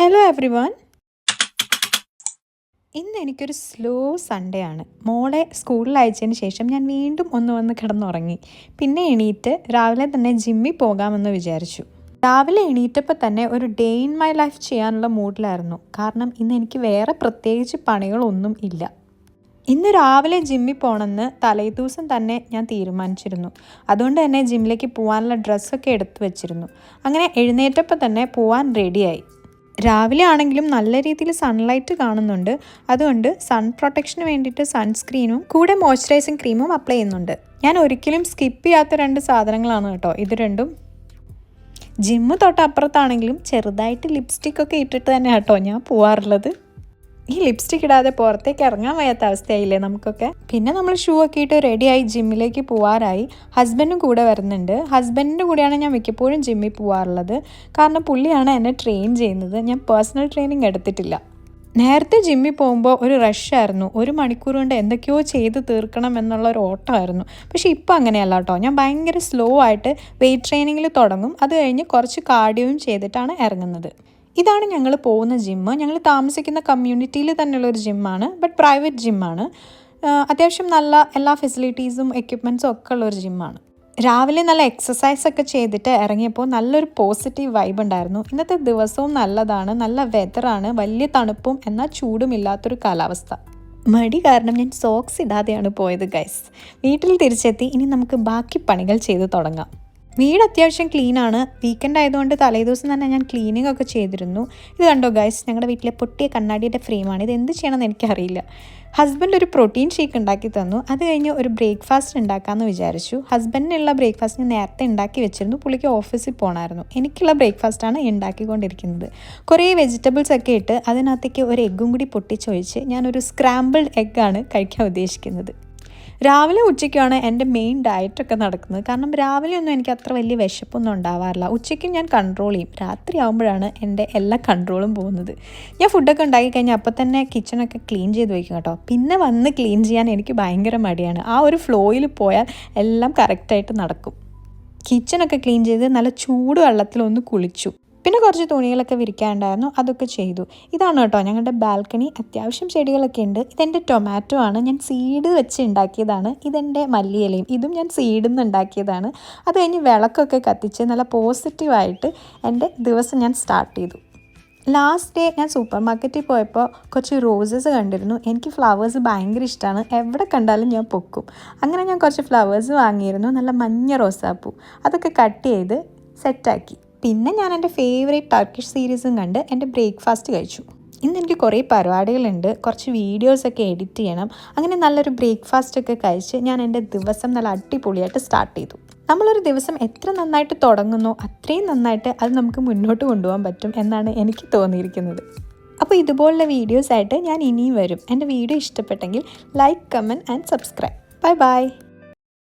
Hello every one. ഇന്ന് എനിക്കൊരു slow Sunday ആണ്. മോളെ സ്കൂളിൽ അയച്ചതിന് ശേഷം ഞാൻ വീണ്ടും വന്ന് കിടന്നുറങ്ങി. പിന്നെ എണീറ്റ് രാവിലെ തന്നെ ജിമ്മിൽ പോകാമെന്ന് വിചാരിച്ചു. രാവിലെ എണീറ്റപ്പോൾ തന്നെ ഒരു ഡേ ഇൻ മൈ ലൈഫ് ചെയ്യാനുള്ള മൂഡിലായിരുന്നു. കാരണം ഇന്ന് എനിക്ക് വേറെ പ്രത്യേകിച്ച് പണികളൊന്നും ഇല്ല. ഇന്ന് രാവിലെ ജിമ്മിൽ പോകണമെന്ന് തലേദിവസം തന്നെ ഞാൻ തീരുമാനിച്ചിരുന്നു. അതുകൊണ്ട് തന്നെ ജിമ്മിലേക്ക് പോകാനുള്ള ഡ്രസ്സൊക്കെ എടുത്തു വെച്ചിരുന്നു. അങ്ങനെ എഴുന്നേറ്റപ്പോൾ തന്നെ പോകാൻ റെഡിയായി. രാവിലെ ആണെങ്കിലും നല്ല രീതിയിൽ സൺലൈറ്റ് കാണുന്നുണ്ട്. അതുകൊണ്ട് സൺ പ്രൊട്ടക്ഷന് വേണ്ടിയിട്ട് സൺസ്ക്രീനും കൂടെ മോയ്സ്ചറൈസിങ് ക്രീമും അപ്ലൈ ചെയ്യുന്നുണ്ട്. ഞാൻ ഒരിക്കലും സ്കിപ്പ് ചെയ്യാത്ത 2 സാധനങ്ങളാണ് കേട്ടോ ഇത് രണ്ടും. ജിമ്മ് തൊട്ടപ്പുറത്താണെങ്കിലും ചെറുതായിട്ട് ലിപ്സ്റ്റിക്കൊക്കെ ഇട്ടിട്ട് തന്നെ കേട്ടോ ഞാൻ പോകാറുള്ളത്. ഈ ലിപ്സ്റ്റിക് ഇടാതെ പുറത്തേക്ക് ഇറങ്ങാൻ വയ്യാത്ത അവസ്ഥയായില്ലേ നമുക്കൊക്കെ. പിന്നെ നമ്മൾ ഷൂ ഒക്കെ ഇട്ട് റെഡിയായി ജിമ്മിലേക്ക് പോകാറായി. ഹസ്ബൻഡും കൂടെ വരുന്നുണ്ട്. ഹസ്ബൻഡിൻ്റെ കൂടെയാണ് ഞാൻ മിക്കപ്പോഴും ജിമ്മിൽ പോകാറുള്ളത്. കാരണം പുള്ളിയാണ് എന്നെ ട്രെയിൻ ചെയ്യുന്നത്. ഞാൻ പേഴ്സണൽ ട്രെയിനിങ് എടുത്തിട്ടില്ല. നേരത്തെ ജിമ്മിൽ പോകുമ്പോൾ ഒരു റഷായിരുന്നു. 1 മണിക്കൂർ കൊണ്ട് എന്തൊക്കെയോ ചെയ്ത് തീർക്കണം എന്നുള്ള ഒരു ഓട്ടമായിരുന്നു. പക്ഷേ ഇപ്പോൾ അങ്ങനെയല്ല കേട്ടോ. ഞാൻ ഭയങ്കര സ്ലോ ആയിട്ട് വെയിറ്റ് ട്രെയിനിങ്ങിൽ തുടങ്ങും. അത് കഴിഞ്ഞ് കുറച്ച് കാർഡിയോയും ചെയ്തിട്ടാണ് ഇറങ്ങുന്നത്. ഇതാണ് ഞങ്ങൾ പോകുന്ന ജിമ്മ്. ഞങ്ങൾ താമസിക്കുന്ന കമ്മ്യൂണിറ്റിയിൽ തന്നെയുള്ളൊരു ജിമ്മാണ്. But private ജിമ്മാണ്. അത്യാവശ്യം നല്ല എല്ലാ ഫെസിലിറ്റീസും എക്യുപ്മെൻറ്റ്സും ഒക്കെ ഉള്ളൊരു ജിമ്മാണ്. രാവിലെ നല്ല എക്സസൈസൊക്കെ ചെയ്തിട്ട് ഇറങ്ങിയപ്പോൾ നല്ലൊരു പോസിറ്റീവ് വൈബ് ഉണ്ടായിരുന്നു. ഇന്നത്തെ ദിവസവും നല്ലതാണ്. നല്ല വെതറാണ്. വലിയ തണുപ്പും എന്നാൽ ചൂടുമില്ലാത്തൊരു കാലാവസ്ഥ. മടി കാരണം ഞാൻ സോക്സ് ഇടാതെയാണ് പോയത് ഗൈസ്. വീട്ടിൽ തിരിച്ചെത്തി. ഇനി നമുക്ക് ബാക്കി പണികൾ ചെയ്ത് തുടങ്ങാം. വീട് അത്യാവശ്യം ക്ലീനാണ്. വീക്കെൻഡ് ആയതുകൊണ്ട് തലേദിവസം തന്നെ ഞാൻ ക്ലീനിങ് ഒക്കെ ചെയ്തിരുന്നു. ഇത് കണ്ടോ ഗൈസ്, ഞങ്ങളുടെ വീട്ടിലെ പൊട്ടിയ കണ്ണാടിയുടെ ഫ്രെയിമാണ്. ഇത് എന്ത് ചെയ്യണമെന്ന് എനിക്കറിയില്ല. ഹസ്ബൻഡ് ഒരു പ്രോട്ടീൻ ഷേക്ക് ഉണ്ടാക്കി തന്നു. അത് കഴിഞ്ഞ് ഒരു ബ്രേക്ക്ഫാസ്റ്റ് ഉണ്ടാക്കാമെന്ന് വിചാരിച്ചു. ഹസ്ബൻഡിനുള്ള ബ്രേക്ക്ഫാസ്റ്റ് ഞാൻ നേരത്തെ ഉണ്ടാക്കി വെച്ചിരുന്നു. പുള്ളിക്ക് ഓഫീസിൽ പോകണമായിരുന്നു. എനിക്കുള്ള ബ്രേക്ക്ഫാസ്റ്റാണ് ഉണ്ടാക്കിക്കൊണ്ടിരിക്കുന്നത്. കുറേ വെജിറ്റബിൾസ് ഒക്കെ ഇട്ട് അതിനകത്തേക്ക് ഒരു എഗ്ഗും കൂടി പൊട്ടിച്ചൊഴിച്ച് ഞാനൊരു സ്ക്രാമ്പിൾഡ് എഗ്ഗാണ് കഴിക്കാൻ ഉദ്ദേശിക്കുന്നത്. രാവിലെ ഉച്ചയ്ക്കാണ് എൻ്റെ മെയിൻ ഡയറ്റൊക്കെ നടക്കുന്നത്. കാരണം രാവിലെ ഒന്നും എനിക്ക് അത്ര വലിയ വിശപ്പൊന്നും ഉണ്ടാവാറില്ല. ഉച്ചയ്ക്കും ഞാൻ കൺട്രോൾ ചെയ്യും. രാത്രി ആകുമ്പോഴാണ് എൻ്റെ എല്ലാ കൺട്രോളും പോകുന്നത്. ഞാൻ ഫുഡൊക്കെ ഉണ്ടാക്കി കഴിഞ്ഞാൽ അപ്പം തന്നെ കിച്ചണൊക്കെ ക്ലീൻ ചെയ്ത് വയ്ക്കും കേട്ടോ. പിന്നെ വന്ന് ക്ലീൻ ചെയ്യാൻ എനിക്ക് ഭയങ്കര മടിയാണ്. ആ ഒരു ഫ്ലോയിൽ പോയാൽ എല്ലാം കറക്റ്റായിട്ട് നടക്കും. കിച്ചണൊക്കെ ക്ലീൻ ചെയ്ത് നല്ല ചൂട് വെള്ളത്തിലൊന്ന് കുളിച്ചു. പിന്നെ കുറച്ച് തുണികളൊക്കെ വിരിക്കാനുണ്ടായിരുന്നു. അതൊക്കെ ചെയ്തു. ഇതാണ് കേട്ടോ ഞങ്ങളുടെ ബാൽക്കണി. അത്യാവശ്യം ചെടികളൊക്കെ ഉണ്ട്. ഇതെൻ്റെ ടൊമാറ്റോ ആണ്. ഞാൻ സീഡ് വെച്ച് ഉണ്ടാക്കിയതാണ്. ഇതെൻ്റെ മല്ലിയിലയും. ഇതും ഞാൻ സീഡിൽ നിന്ന് ഉണ്ടാക്കിയതാണ്. അത് കഴിഞ്ഞ് വിളക്കൊക്കെ കത്തിച്ച് നല്ല പോസിറ്റീവായിട്ട് എൻ്റെ ദിവസം ഞാൻ സ്റ്റാർട്ട് ചെയ്തു. ലാസ്റ്റ് ഡേ ഞാൻ സൂപ്പർ മാർക്കറ്റിൽ പോയപ്പോൾ കുറച്ച് റോസസ് കണ്ടിരുന്നു. എനിക്ക് ഫ്ലവേഴ്സ് ഭയങ്കര ഇഷ്ടമാണ്. എവിടെ കണ്ടാലും ഞാൻ പൊക്കും. അങ്ങനെ ഞാൻ കുറച്ച് ഫ്ലവേഴ്സ് വാങ്ങിയിരുന്നു. നല്ല മഞ്ഞ റോസാപ്പൂ. അതൊക്കെ കട്ട് ചെയ്ത് സെറ്റാക്കി. പിന്നെ ഞാൻ എൻ്റെ ഫേവറേറ്റ് ടർക്കിഷ് സീരീസും കണ്ട് എൻ്റെ ബ്രേക്ക്ഫാസ്റ്റ് കഴിച്ചു. ഇന്ന് എനിക്ക് കുറേ പരിപാടികളുണ്ട്. കുറച്ച് വീഡിയോസൊക്കെ എഡിറ്റ് ചെയ്യണം. അങ്ങനെ നല്ലൊരു ബ്രേക്ക്ഫാസ്റ്റൊക്കെ കഴിച്ച് ഞാൻ എൻ്റെ ദിവസം നല്ല അടിപൊളിയായിട്ട് സ്റ്റാർട്ട് ചെയ്തു. നമ്മളൊരു ദിവസം എത്ര നന്നായിട്ട് തുടങ്ങുന്നോ അത്രയും നന്നായിട്ട് അത് നമുക്ക് മുന്നോട്ട് കൊണ്ടുപോകാൻ പറ്റും എന്നാണ് എനിക്ക് തോന്നിയിരിക്കുന്നത്. അപ്പോൾ ഇതുപോലുള്ള വീഡിയോസായിട്ട് ഞാൻ ഇനിയും വരും. എൻ്റെ വീഡിയോ ഇഷ്ടപ്പെട്ടെങ്കിൽ like, comment and subscribe. Bye bye.